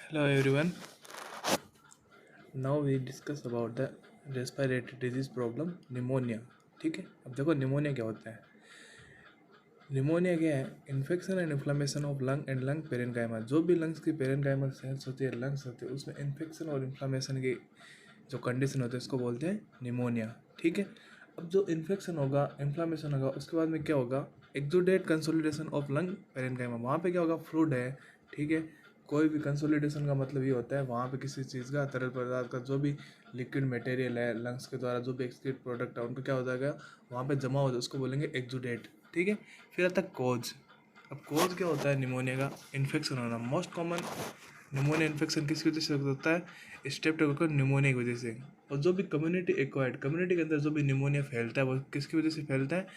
Hello everyone. Now we discuss about the respiratory disease problem pneumonia. ठीक है, अब देखो निमोनिया क्या होता है। निमोनिया क्या है? Infection and inflammation of lung and lung parenchyma. जो भी लंग्स की पेरेनकाइमा सेल्स होती है, लंग्स होते हैं, उसमें इन्फेक्शन और इन्फ्लामेशन की जो कंडीशन होती है उसको बोलते हैं निमोनिया। ठीक है, अब जो इन्फेक्शन होगा, इन्फ्लामेशन होगा, उसके बाद में क्या होगा? Exudate consolidation of lung parenchyma. वहाँ पे क्या होगा? फ्लूइड है। ठीक है, कोई भी कंसोलिडेशन का मतलब ये होता है वहाँ पे किसी चीज़ का, तरल पदार्थ का, जो भी लिक्विड मटेरियल है लंग्स के द्वारा, जो भी एक्सक्रीट प्रोडक्ट है उनको क्या हो जाएगा, वहाँ पे जमा हो जाए, उसको बोलेंगे एक्सुडेट। ठीक है, फिर आता है कोज। अब कोज क्या होता है निमोनिया का? इन्फेक्शन होना। मोस्ट कॉमन निमोनिया इन्फेक्शन किसकी वजह से होता है? स्ट्रेप्टोकोकस निमोनिया की वजह से। और जो भी कम्युनिटी एक्वायर्ड, कम्युनिटी के अंदर जो भी निमोनिया फैलता है वो किसकी वजह से फैलता है?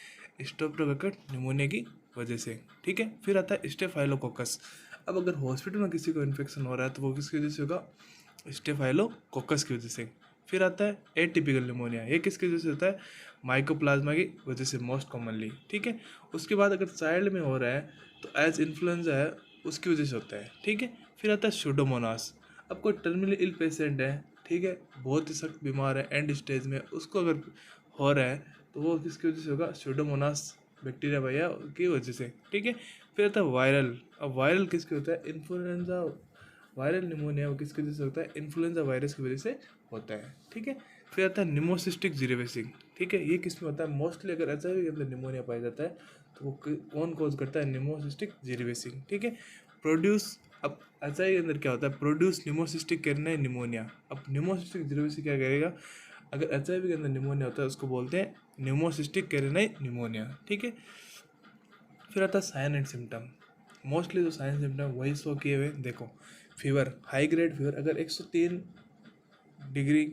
स्ट्रेप्टोकोकस निमोनिया की वजह से। ठीक है, फिर आता है स्टेफाइलोकोकस। अब अगर हॉस्पिटल में किसी को इन्फेक्शन हो रहा है तो वो किसकी वजह से होगा? स्टेफाइलोकोकस की वजह से। फिर आता है एटिपिकल निमोनिया। ये किसकी वजह से होता है? माइकोप्लाज्मा की वजह से मोस्ट कॉमनली। ठीक है, उसके बाद अगर चाइल्ड में हो रहा है तो एज इन्फ्लुएंजा है उसकी वजह से होता है। ठीक है, फिर आता है सूडोमोनास। अब कोई टर्मिनली इल पेशेंट है, ठीक है, बहुत ही सख्त बीमार है, एंड स्टेज में, उसको अगर हो रहा है तो वो किसकी वजह से होगा? सूडोमोनास बैक्टीरिया भैया की वजह से। ठीक है, फिर आता है वायरल। अब वायरल किसके होता है? इन्फ्लुएंजा। वायरल निमोनिया वो किसकी वजह से होता है? इन्फ्लुएंजा वायरस की वजह से होता है। ठीक है, फिर आता है निमोसिस्टिक जीरेवेसिंग। ठीक है, ये किस में होता है? मोस्टली अगर एचआईवी के अंदर निमोनिया पाया जाता है तो वो कौन कॉज करता है? निमोसिस्टिक जीरेवेसिंग। ठीक है, प्रोड्यूस। अब एचआईवी के अंदर क्या होता है? Produce pneumocystis carinii pneumonia. अब निमोसिस्टिक जीरेवेसिंग क्या करेगा? अगर एचआईवी के अंदर निमोनिया होता है उसको बोलते हैं निमोसिस्टिक कैरनाई निमोनिया। ठीक है, फिर आता है साइन एंड सिम्टम। मोस्टली जो साइन सिम्टम वही शो किए हुए। देखो, फीवर, हाई ग्रेड फीवर, अगर 103 डिग्री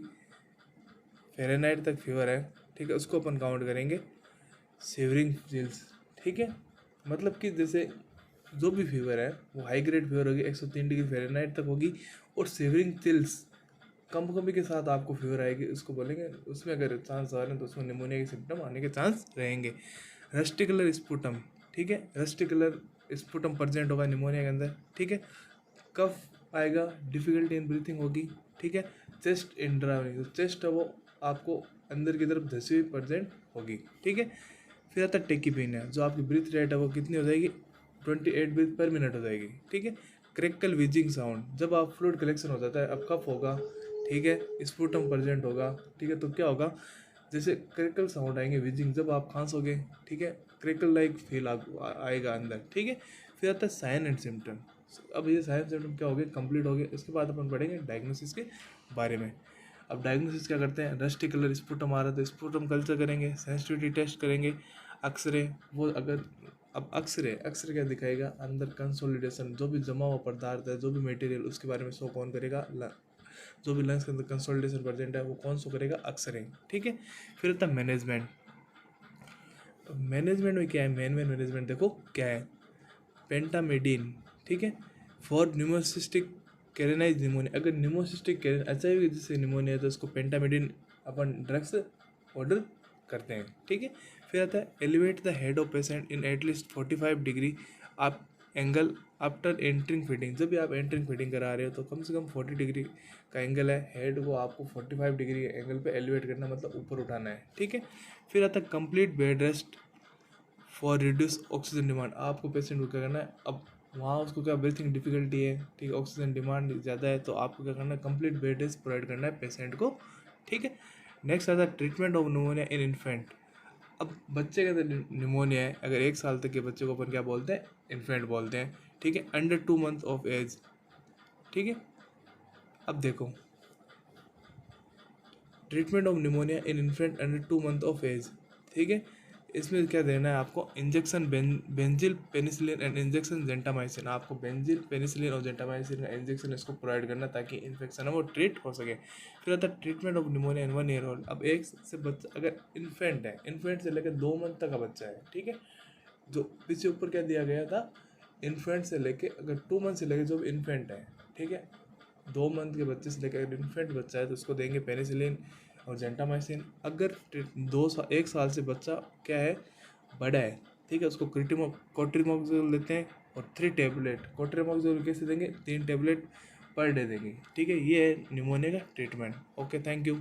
फ़ारेनहाइट तक फीवर है, ठीक है, उसको अपन काउंट करेंगे शिवरिंग चिल्स। ठीक है, मतलब कि जैसे जो भी फीवर है वो हाई ग्रेड फीवर होगी, 103 डिग्री फ़ारेनहाइट तक होगी, और शिवरिंग चिल्स कंपकंपी के साथ आपको फीवर आएगी, उसको बोलेंगे। उसमें अगर चांस आ रहे हैं तो उसमें निमोनिया के सिम्टम आने के चांस रहेंगे। रेस्टिकुलर स्पुटम। ठीक है, रेस्टिकुलर स्पुटम प्रेजेंट होगा निमोनिया के अंदर। ठीक है, कफ आएगा, डिफिकल्टी इन ब्रीथिंग होगी। ठीक है, चेस्ट इन ड्राइविंग, जो चेस्ट है वो आपको अंदर की तरफ धसी हुई प्रेजेंट होगी। ठीक है, फिर आता है टेकीपीनिया। जो आपकी ब्रीथ रेट है वो कितनी हो जाएगी? 28 ब्रीथ पर मिनट हो जाएगी। ठीक है, क्रैकल विजिंग साउंड। जब आप फ्लूइड कलेक्शन हो जाता है, अब कफ होगा, ठीक है, स्पुटम प्रेजेंट होगा, ठीक है, तो क्या होगा? जैसे क्रैकल साउंड आएंगे, विजिंग, जब आप खांसोगे, ठीक है, क्रैकल लाइक फील आएगा अंदर। ठीक है, फिर आता है साइन एंड सिम्टम। अब ये साइन सिम्टम क्या हो गए? कंप्लीट हो गए। इसके बाद अपन पढ़ेंगे डायग्नोसिस के बारे में। अब डायग्नोसिस क्या करते हैं? रेस्टिकुलर स्पुटम आ रहा है तो स्पुटम कल्चर करेंगे, सेंसिटिविटी टेस्ट करेंगे, एक्सरे। वो अगर अब एक्सरे क्या दिखाएगा? अंदर कंसोलिडेशन, जो भी जमा हुआ पदार्थ है, जो भी मटेरियल, उसके बारे में शो कौन करेगा? जो भी लंग्स के अंदर कंसोलिडेशन प्रेजेंट है वो कौन शो करेगा? एक्सरे। ठीक है, फिर होता है मैनेजमेंट। मैनेजमेंट में क्या है? मैनेजमेंट देखो क्या है? पेंटामेडिन। ठीक है, फॉर न्यूमोसिस्टिक कैरेनाइज निमोनिया। अगर न्यूमोसिस्टिक कैरेन एचआईवी की वजह से निमोनिया है तो उसको पेंटामेडिन अपन ड्रग्स ऑर्डर करते हैं। ठीक है, फिर आता है elevate the head of patient in at least 45 degree आप एंगल आफ्टर एंटरिंग फीडिंग। जब भी आप एंटरिंग फीडिंग करा रहे हो तो कम से कम 40 डिग्री का एंगल है, हेड को आपको 45 डिग्री एंगल पे एलिवेट करना, मतलब ऊपर उठाना है। ठीक है, फिर आता है complete bed rest for reduce oxygen demand. आपको पेशेंट को क्या करना है? अब वहाँ उसको क्या ब्रीथिंग डिफिकल्टी है, ठीक है, ऑक्सीजन डिमांड ज़्यादा है, तो आपको क्या करना है? कंप्लीट बेड रेस्ट प्रोवाइड करना है पेशेंट को। ठीक है, नेक्स्ट आता है treatment of pneumonia in infant. अब बच्चे के अंदर निमोनिया है, अगर 1 साल तक के बच्चे को अपन क्या बोलते हैं? इन्फेंट बोलते हैं। ठीक है, अंडर 2 मंथ ऑफ एज। ठीक है, अब देखो, treatment of pneumonia in infant under 2 month of age. ठीक है, इसमें क्या देना है आपको? Injection benzyl penicillin and injection gentamicin. आपको बेंजिल पेनिसिलिन और जेंटामाइसिन का इंजेक्शन इसको प्रोवाइड करना ताकि इन्फेक्शन है वो ट्रीट हो सके। फिर आता है treatment of pneumonia in 1 year old. अब एक से बच्चा अगर इन्फेंट है, इन्फेंट से लेकर 2 मंथ तक का बच्चा है, ठीक है, जो पीछे ऊपर क्या दिया गया था? इन्फेंट से लेके अगर 2 मंथ से लेके जो इन्फेंट है, ठीक है, 2 मंथ के बच्चे से लेकर अगर इन्फेंट बच्चा है तो उसको देंगे पेनिसिलिन और जेंटामाइसिन। अगर 1 साल से बच्चा क्या है? बड़ा है, ठीक है, उसको कोट्रीमोक्सोल देते हैं, और 3 टैबलेट कोट्रीमोक्सोल कैसे देंगे? 3 टैबलेट पर डे देंगे। ठीक है, ये है निमोनिया का ट्रीटमेंट। Okay, thank you.